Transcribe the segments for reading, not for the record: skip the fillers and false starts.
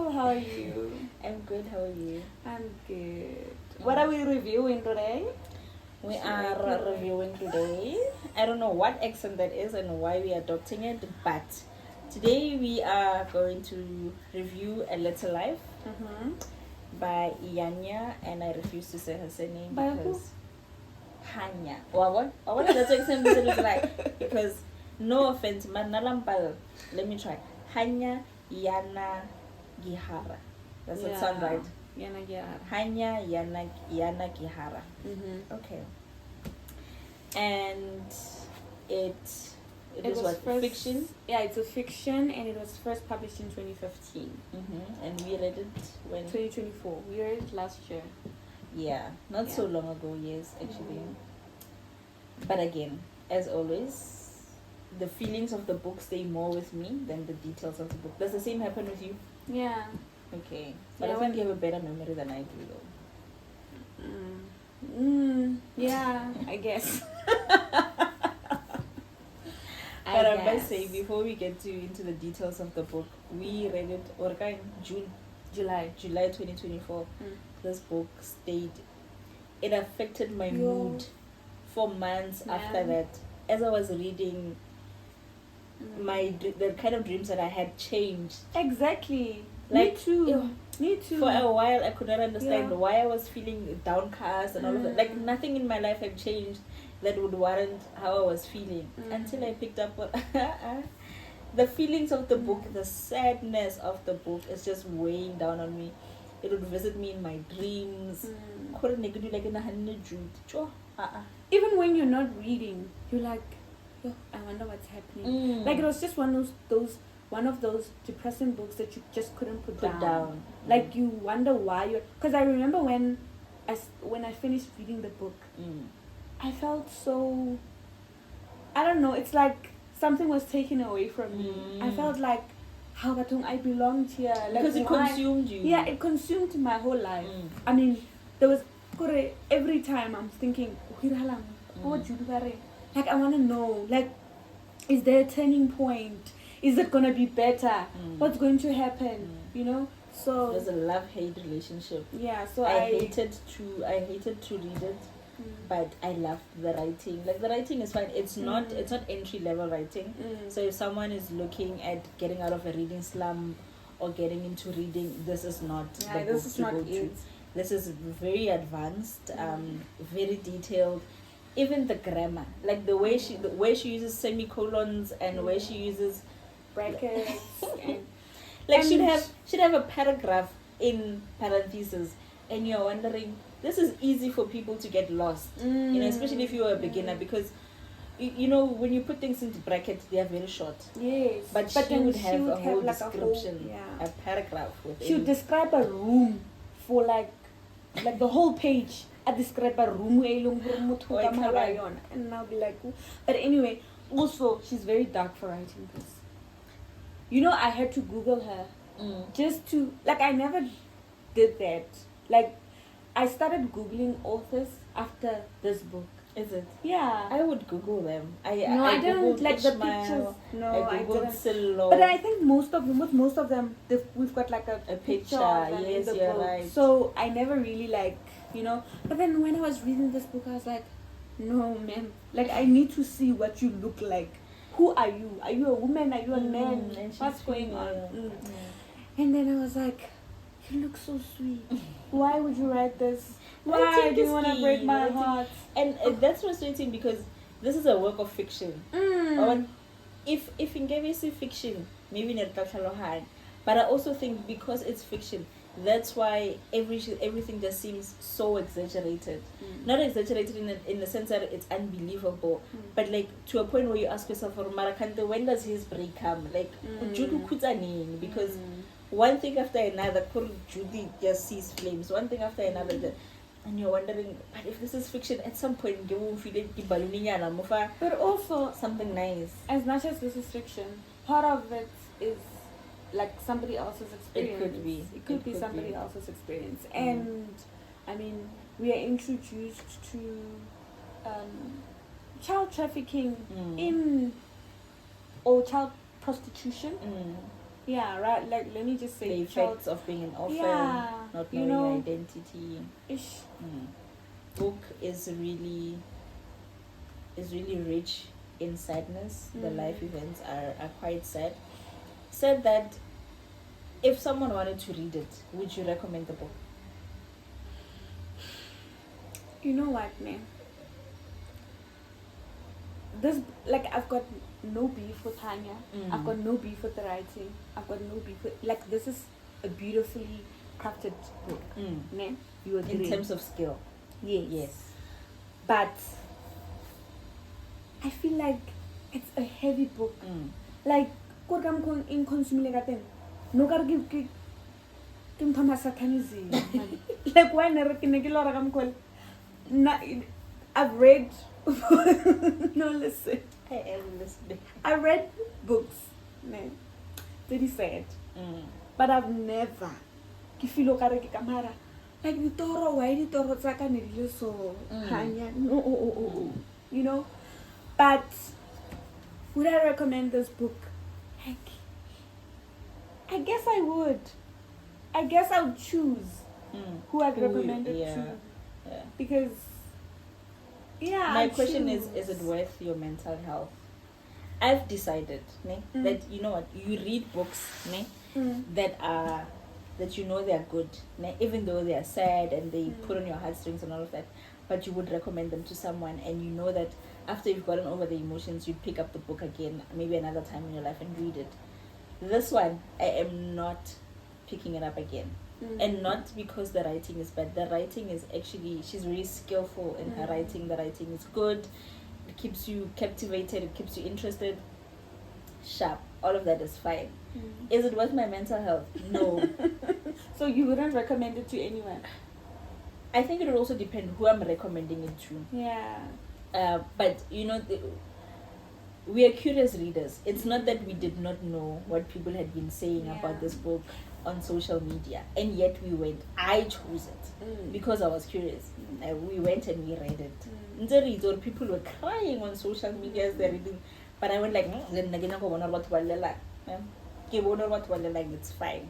Hello, how are you? I'm good, how are you? I'm good. What are we reviewing today? We are reviewing today. I don't know what accent that is and why we are adopting it, but today we are going to review A Little Life by Yanya, and I refuse to say her surname By who? because Hanya. What is that accent is like? Because no offense, Manalampal. Let me try. Hanya Yanagihara. Does it sound right? Yanagihara. Hanya Yanagihara. Okay. And it was what, fiction? Yeah, it's a fiction, and it was first published in 2015. And we read it when? 2024. We read it last year. Yeah, not so long ago, yes, actually. But again, as always, the feelings of the book stay more with me than the details of the book. Does the same happen with you? Yeah. Okay. But I think you have a better memory than I do, though. Yeah, I guess. But I must say, before we get into the details of the book, we read it July 2024. This book it affected my mood for months after that. As I was reading, the kind of dreams that I had changed. Exactly. Like, Me too. For a while, I could not understand why I was feeling downcast and all of that. Like, nothing in my life had changed that would warrant how I was feeling until I picked up the feelings of the book. The sadness of the book is just weighing down on me. It would visit me in my dreams. Even when you're not reading, you're like, I wonder what's happening. Like, it was just one of those depressing books that you just couldn't put down. Like, you wonder why you're... Because I remember when I finished reading the book, I felt so... I don't know, it's like something was taken away from me. I felt like, how I belonged here. Like, because it consumed you. Yeah, it consumed my whole life. I mean, there was... Every time I'm thinking, like, I want to know, like, is there a turning point? Is it going to be better? What's going to happen? You know? So there's a love-hate relationship. Yeah, so I hated to read it, but I loved the writing. Like, the writing is fine. It's not entry-level writing. So if someone is looking at getting out of a reading slump or getting into reading, this is not the book to go to. This is very advanced, very detailed. Even the grammar, like the way she uses semicolons and where she uses brackets, like should have a paragraph in parentheses, and you're wondering, this is easy for people to get lost, you know, especially if you're a beginner, because you know, when you put things into brackets, they are very short. Yes, but she would have a whole description, a paragraph within. She would describe a room for like the whole page. I describe a room and I'll be like, but anyway, also she's very dark for writing this. You know, I had to Google her just to, like, I never did that. Like, I started Googling authors after this book. Is it? Yeah. I would Google them. I didn't like the pictures. No, I didn't. Silo. But I think most of them, we've got like a picture. Yes, in the you're book. right. So I never really like, you know. But then when I was reading this book, I was like, no, man. Like, I need to see what you look like. Who are you? Are you a woman? Are you a man? What's going on? And then I was like, you look so sweet. Why would you write this? Why do you want to break my heart? And that's frustrating because this is a work of fiction. If in Gavisi fiction, maybe not, but I also think because it's fiction, that's why everything just seems so exaggerated. Not exaggerated in the sense that it's unbelievable, but like to a point where you ask yourself, when does his break come? Like, Jude because one thing after another, Judy just sees flames. One thing after another, and you're wondering, but if this is fiction, at some point, but also something nice. As much as this is fiction, part of it is like somebody else's experience. It could be somebody else's experience. And I mean, we are introduced to child trafficking or child prostitution Yeah, right. Like, let me just say, the effects of being an orphan, not knowing your identity. Ish. Book is really rich in sadness. The life events are quite sad. Said that if someone wanted to read it, would you recommend the book? You know what, man? This, like, I've got no beef with Hanya. I've got no beef with the writing. I've got no beef with, like, this is a beautifully crafted book. Ne? You agree? In terms of skill. Yes. But I feel like it's a heavy book. Like, in consuming no got give satanism. Like, why never I've read no, listen. I am listening. I read books, man. Very sad. But I've never like the toro, why the toro so Hanya? No, you know. But would I recommend this book? Heck, I guess I would. I guess I would choose who I'd recommend it to. Yeah. Because my question is it worth your mental health? I've decided that, you know what, you read books that you know they're good, even though they are sad and they put on your heartstrings and all of that, but you would recommend them to someone, and you know that after you've gotten over the emotions, you'd pick up the book again maybe another time in your life and read it. This one, I am not picking it up again. And not because the writing is bad. The writing is actually, she's very skillful in her writing. The writing is good. It keeps you captivated. It keeps you interested. Sharp. All of that is fine. Is it worth my mental health? No. So you wouldn't recommend it to anyone? I think it would also depend who I'm recommending it to. Yeah. But, you know, we are curious readers. It's not that we did not know what people had been saying about this book on social media, and yet we went. I chose it because I was curious. We went and we read it. Or people were crying on social media as they're reading, but I went like, it's fine.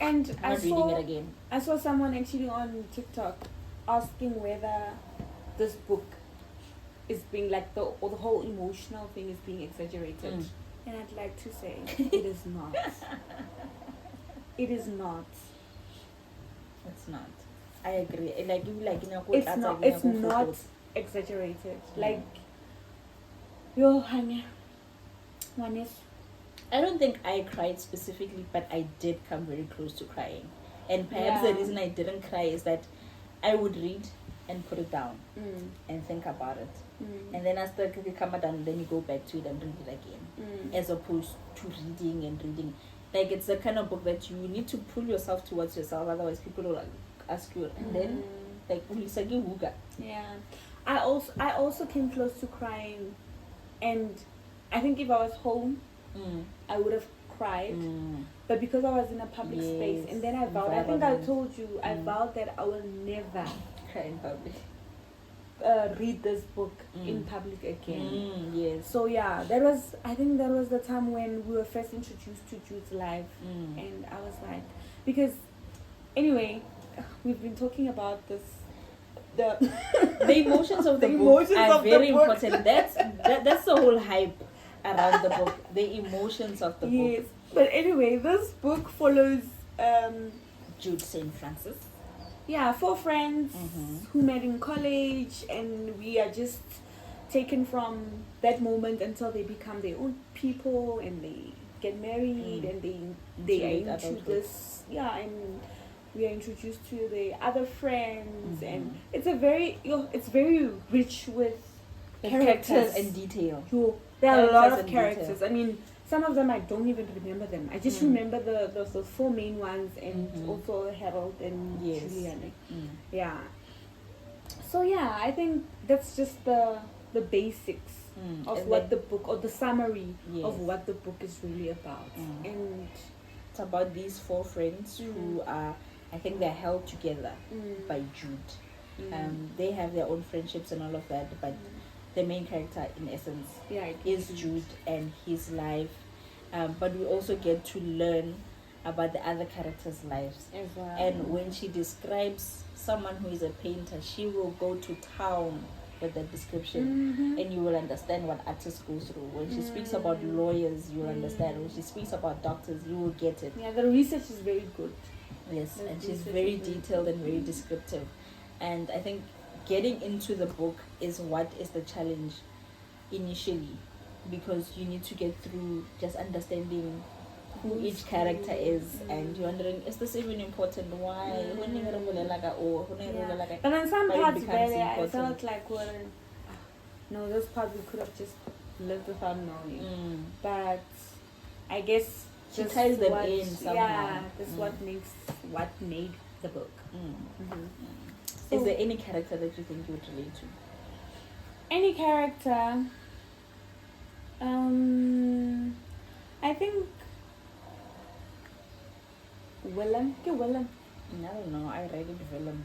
And I'm not reading it again. I saw someone actually on TikTok asking whether this book is being like the whole emotional thing is being exaggerated, and I'd like to say it is not. It is not. It's not. I agree. Like you like it's not. It's not exaggerated. Like yo, Hanya. One is. I don't think I cried specifically, but I did come very close to crying. And perhaps the reason I didn't cry is that I would read and put it down and think about it. And then after you come down, then you go back to it and read it again. As opposed to reading and reading. Like, it's the kind of book that you need to pull yourself towards yourself, otherwise people will ask you. And then, like, yeah. I also came close to crying, and I think if I was home, I would have cried. But because I was in a public space, and then I vowed, I think I told you, I vowed that I will never cry in public. Read this book in public again. Yes. So yeah, I think that was the time when we were first introduced to Jude's life, and I was like, because anyway, we've been talking about this. The emotions of the book are very important. That's the whole hype around the book. The emotions of the book. Yes. But anyway, this book follows Jude St. Francis. Yeah, 4 friends who met in college, and we are just taken from that moment until they become their own people and they get married and they are into adulthood. This and we are introduced to the other friends, and it's very rich with characters and detail. There are a lot of characters. Detail. I mean, some of them I don't even remember them. I just remember the 4 main ones, and also Harold and Julian. Yeah. So yeah, I think that's just the basics of what the book, or the summary of what the book is really about. And it's about these 4 friends who are, I think they're held together by Jude. They have their own friendships and all of that, but the main character in essence is Jude, and his life but we also get to learn about the other characters' lives. As well. And when she describes someone who is a painter, she will go to town with the description, and you will understand what artists go through. When she speaks about lawyers, you will understand. When she speaks about doctors, you will get it. Yeah, the research is very good. Yes, The and she's research very is very detailed good. and very descriptive. And I think getting into the book is what is the challenge initially, because you need to get through just understanding who each character is, and you're wondering, is this even important? Why? Yeah. But then some But it parts becomes where I important. felt like, well, no, those parts we could have just lived without knowing. But I guess She just ties them what- in somehow. Yeah, that's what made the book. Is there any character that you think you would relate to? Any character, I think Willem. I don't know. I read it villain.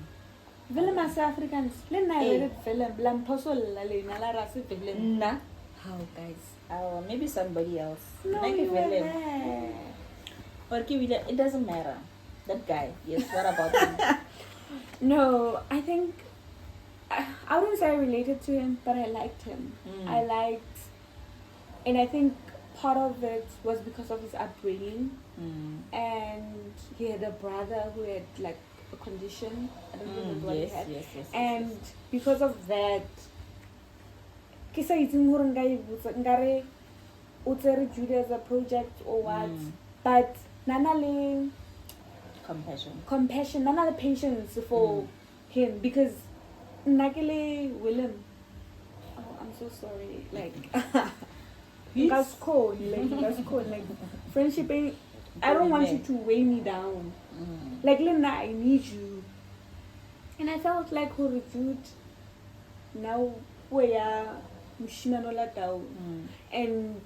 Willem as Africans. Let I Hey. read it Willem. Lamposo la la rasi Willem. Nah. How guys? Maybe somebody else. No, Like a you were villain. there. Or Kiwila, it doesn't matter. That guy. Yes. What about him? No, I think I wouldn't say I related to him, but I liked him. I liked, and I think part of it was because of his upbringing, and he had a brother who had like a condition. I don't remember what he had, and because of that, kisa itseng hore nka e botsa, nkare o tsere Jude as a project or what, but nana le compassion, nana le patience for him, because Nakele Willem, oh, I'm so sorry, like like friendship ain't, I don't want you to weigh me down, like Lena, I need you, and I felt like Jude now we are Mushimanola down, and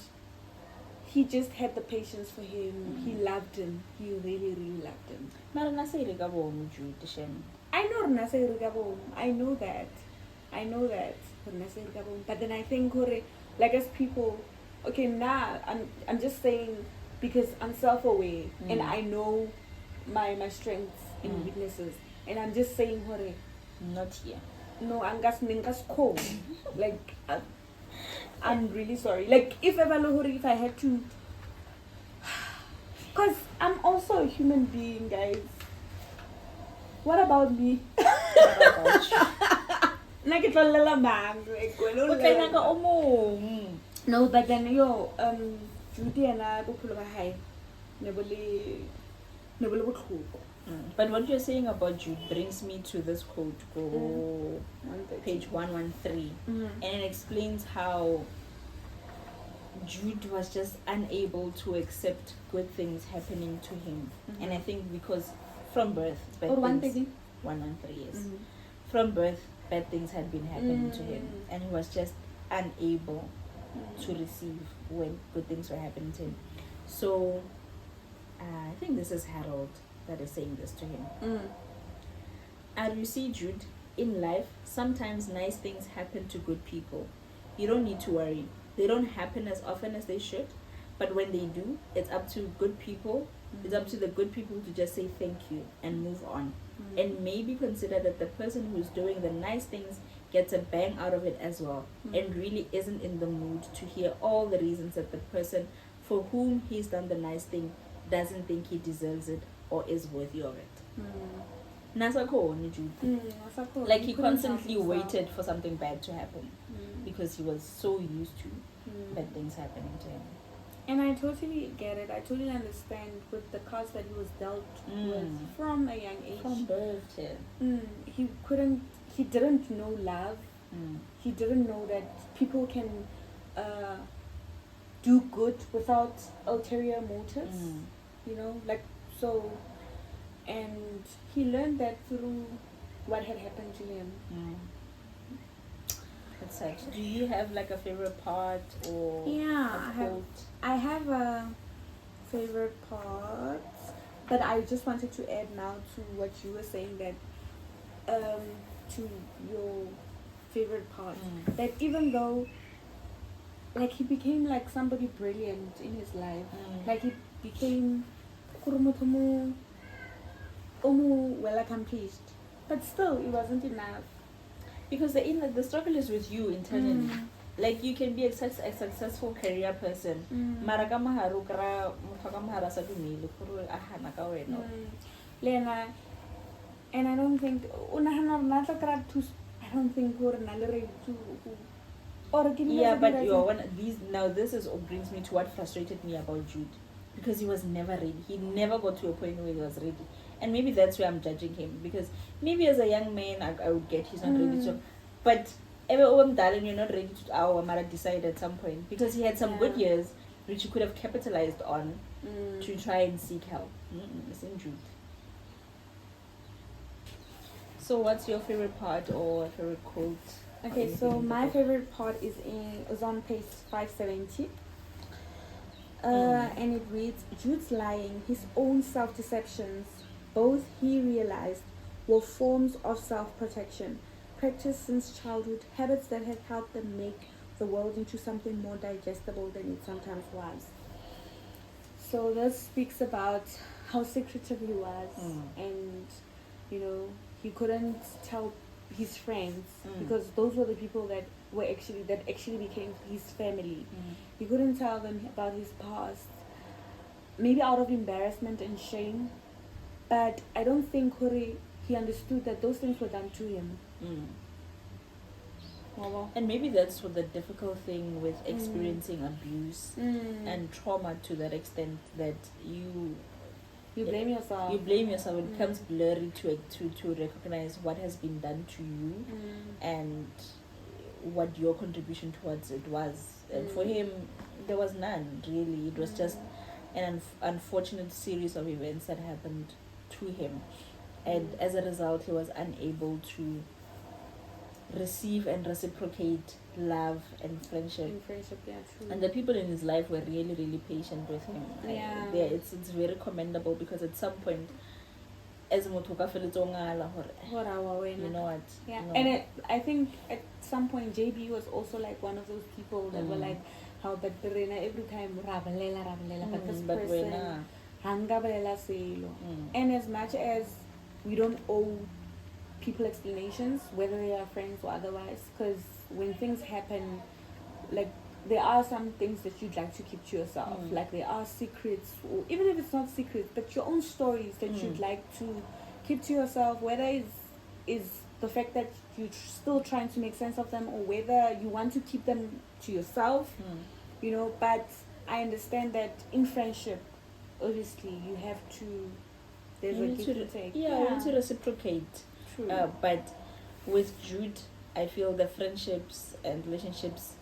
he just had the patience for him. He loved him. He really, really loved him. I know Renasa Irigabom. I know that. Renasa Irigabom. But then I think, like as people, okay, now I'm just saying because I'm self-aware and I know my strengths and weaknesses, and I'm just saying, not here. No, Angas cold. Like I'm really sorry. Like if I had to, because I'm also a human being, guys. What about me? Like it's a little man. No, but then Jude and I but what you're saying about Jude brings me to this quote, page 113, and it explains how Jude was just unable to accept good things happening to him, and I think because from birth, bad things, 113 yes, from birth, bad things had been happening to him, and he was just unable to receive when good things were happening to him. So I think this is Harold that is saying this to him. And you see, Jude, in life, sometimes nice things happen to good people. You don't need to worry. They don't happen as often as they should, but when they do, it's up to good people. It's up to the good people to just say thank you and move on. And maybe consider that the person who's doing the nice things gets a bang out of it as well, and really isn't in the mood to hear all the reasons that the person for whom he's done the nice thing doesn't think he deserves it or is worthy of it. Like he constantly waited for something bad to happen because he was so used to bad things happening to him. And I totally get it. I totally understand with the cards that he was dealt with from a young age. From birth, yeah. He didn't know love. He didn't know that people can do good without ulterior motives. You know, like, so, and he learned that through what had happened to him. That's sad. Do you have like a favorite part or Yeah, a quote? I have a favorite part, but I just wanted to add now to what you were saying, that to your favorite part, that even though like he became like somebody brilliant in his life. Like he became well accomplished, but still it wasn't enough. Because the struggle is with you internally. Like you can be a successful career person. Mara ka maharo kra motho ka mahara sa dumele gore a hana ka wena. Lena, and I don't think I don't think we're not ready to. Yeah, but you're one. This is what brings me to what frustrated me about Jude, because he was never ready. He never got to a point where he was ready, and maybe that's where I'm judging him, because maybe as a young man I would get he's not ready to, but darling, you're not ready to. Our mother decided at some point, because he had some good years which he could have capitalized on to try and seek help. It's in Jude. So what's your favorite part or favorite quote? Okay, so my favorite part is on page 570. And it reads, Jude's lying, his own self-deceptions, both he realized were forms of self-protection, practiced since childhood, habits that had helped them make the world into something more digestible than it sometimes was. So this speaks about how secretive he was, and he couldn't tell his friends because those were the people that actually became his family. He couldn't tell them about his past, maybe out of embarrassment and shame, but I don't think he understood that those things were done to him. And maybe that's what the difficult thing with experiencing abuse and trauma to that extent, that you blame yourself. It becomes blurry to recognize what has been done to you and what your contribution towards it was. And for him, there was none, really. It was just an unfortunate series of events that happened to him. And as a result, he was unable to receive and reciprocate love and friendship. And the people in his life were really, really patient with him. It's very commendable, because at some point, as you know what? Yeah. And I think at some point JB was also like one of those people that were like, how but every time but this person and as much as we don't owe people explanations, whether they are friends or otherwise, because when things happen, like there are some things that you'd like to keep to yourself, like there are secrets, or even if it's not secrets, but your own stories that you'd like to keep to yourself, whether is the fact that you're still trying to make sense of them, or whether you want to keep them to yourself, but I understand that in friendship, obviously you have to, there's a give and take. You want to reciprocate. True. But with Jude, I feel the friendships and relationships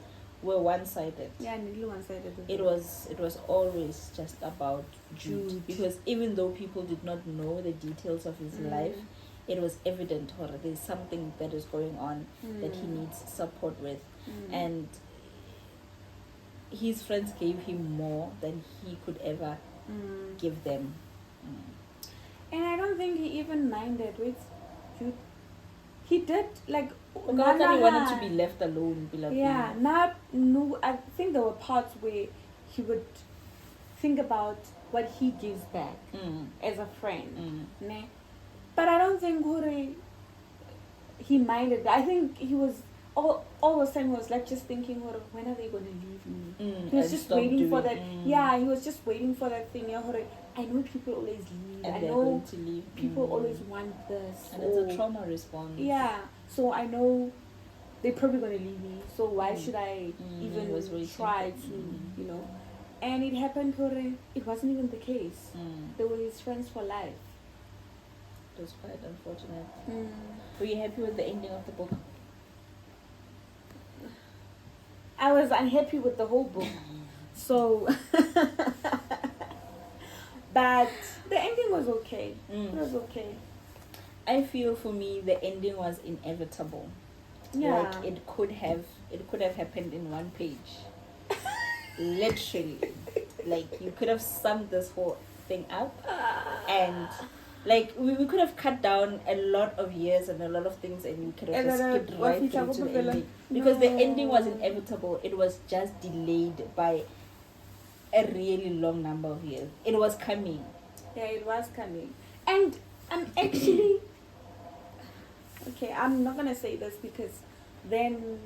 were one-sided. Yeah, nearly one-sided. It was always just about Jude, because even though people did not know the details of his life, it was evident that there's something that is going on that he needs support with, and his friends gave him more than he could ever give them. And I don't think he even minded with Jude. He did, like, he wanted to be left alone. I think there were parts where he would think about what he gives back as a friend. But I don't think he minded. I think he was all the time, he was like just thinking, when are they going to leave me? He was just waiting for that. Yeah, he was just waiting for that thing. I know people always leave. And I they're know going to leave. people always want this. And it's a trauma response. Yeah. So I know they're probably going to leave me. So why should I even try to, And it happened, it wasn't even the case. They were his friends for life. It was quite unfortunate. Were you happy with the ending of the book? I was unhappy with the whole book. So, but the ending was okay. It was okay. I feel for me the ending was inevitable. Yeah. Like it could have happened in one page. Literally. Like you could have summed this whole thing up, and Like we could have cut down a lot of years and a lot of things, and we could have just skipped right through to the ending because the ending was inevitable. It was just delayed by a really long number of years. It was coming. Yeah, it was coming, and I'm actually okay. I'm not gonna say this because then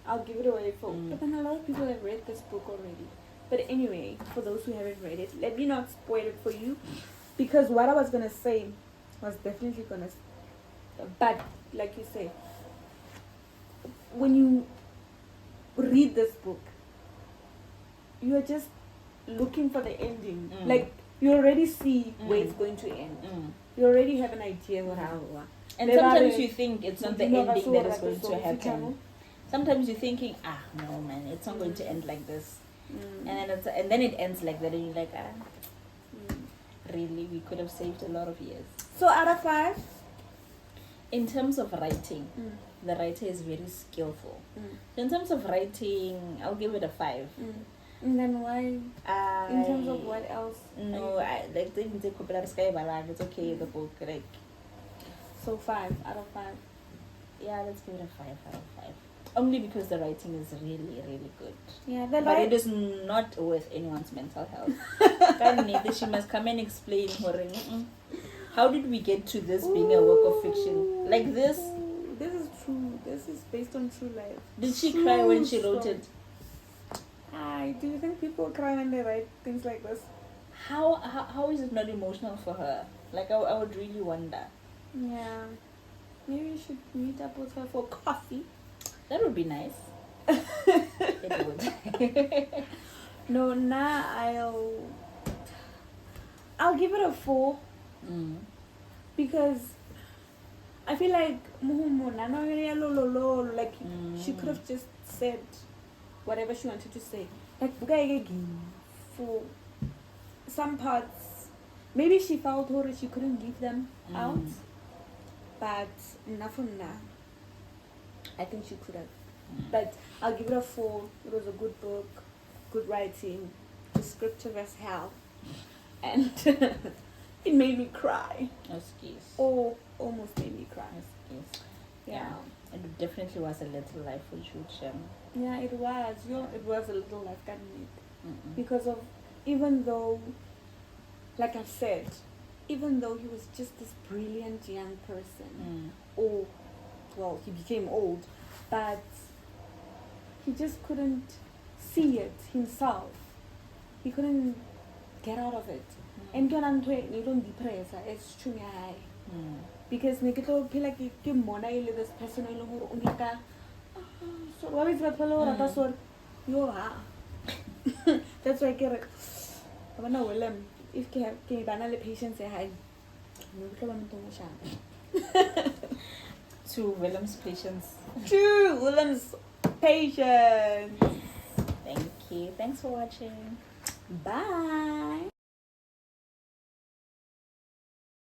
I'll give it away for. But then a lot of people have read this book already. But anyway, for those who haven't read it, let me not spoil it for you. Because what I was going to say was definitely going to... But, like you say, when you read this book, you are just looking for the ending. Like, you already see where it's going to end. You already have an idea of how... And sometimes you think it's not the ending that is going to happen. Sometimes you're thinking, no, man, it's not going to end like this. And then it ends like that, and you're like, really, we could have saved a lot of years. So out of 5? In terms of writing, the writer is very skillful. So in terms of writing, I'll give it a 5. And then why? In terms of what else? No, like it's okay, the book, like. So 5 out of 5. Yeah, let's give it a 5 out of 5. Only because the writing is really, really good. Yeah, but it is not worth anyone's mental health. She must come and explain her. How did we get to this being a work of fiction? Like this? This is true. This is based on true life. Did she cry when she wrote it? Do you think people cry when they write things like this? How is it not emotional for her? Like, I would really wonder. Yeah. Maybe you should meet up with her for coffee. That would be nice. It would. No, I'll give it a 4. Because I feel like she could have just said whatever she wanted to say. Like for some parts, maybe she felt horror she couldn't give them out. But enough from now. I think she could have. But I'll give it a 4. It was a good book, good writing, descriptive as hell. And it made me cry. Oh, almost made me cry. Yeah. It definitely was a little life for Jude. Yeah, it was. It was a little life, got me. Because of, even though, like I've said, even though he was just this brilliant young person, well, he became old, but he just couldn't see it himself. He couldn't get out of it. And you don't depress, it's true. Because you feel like you mona this person so what is that that's why I get like if you have patience To Willem's patience. To Willem's patience. Thank you. Thanks for watching. Bye.